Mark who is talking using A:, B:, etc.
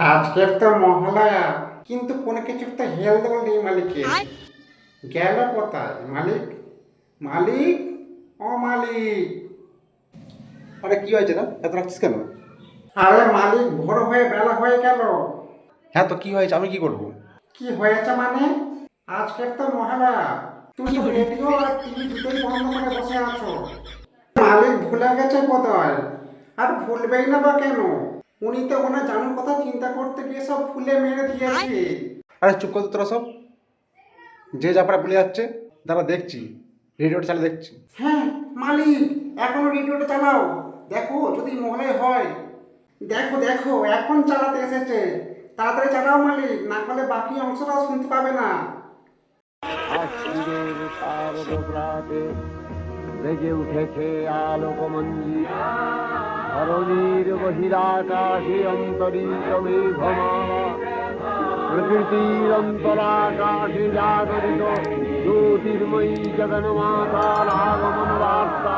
A: আজকের তো মহালয়া, কিন্তু কোনো কিছুর তো হেলদোল নেই মালিকের। গেল কোথায় মালিক? মালিক, ও মালিক।
B: আরে কি হয়েছে না এত রাখছিস কেন?
A: আরে মালিক, ভোর হয়ে বেলা হয়ে গেল।
B: হ্যাঁ, তো কি হয়েছে? আমি কি করব?
A: কি হয়েছে মানে? আজকের তো মহালয়া, তুমি তো রেডিও আর টিভি দুটোই বন্ধ করে বসে আছো। মালিক ভুলে গেছে বোধহয়। আর ভুলবেই না বা কেন? উনি তো ওনার জানার কথা চিন্তা করতে গিয়ে সব ফুলে মেরে দিয়েছে।
B: আরে চুপ কর তো তোরা সব। যে যাপড়া ভুলে যাচ্ছে, দাঁড়া দেখছি, রেডিওটা চালিয়ে দেখছি।
A: হ্যাঁ মালিক, এখনো রেডিওটা চালাও। দেখো যদি মনে হয়। দেখো দেখো, এখন চালাতে এসেছে। তাড়াতাড়ি চালাও মালিক, না হলে বাকি অংশটাও শুনতে পাবে না।
C: আশ্বিনের শারদ প্রাতে লেগে উঠেছে আলোকমঞ্জি ধরণীর বহিরাকাশে অন্তরিত মেঘমালা প্রকৃতির অন্তরাকাশে জাগরিত জ্যোতির্ময়ী জগন্মাতার আগমন বার্তা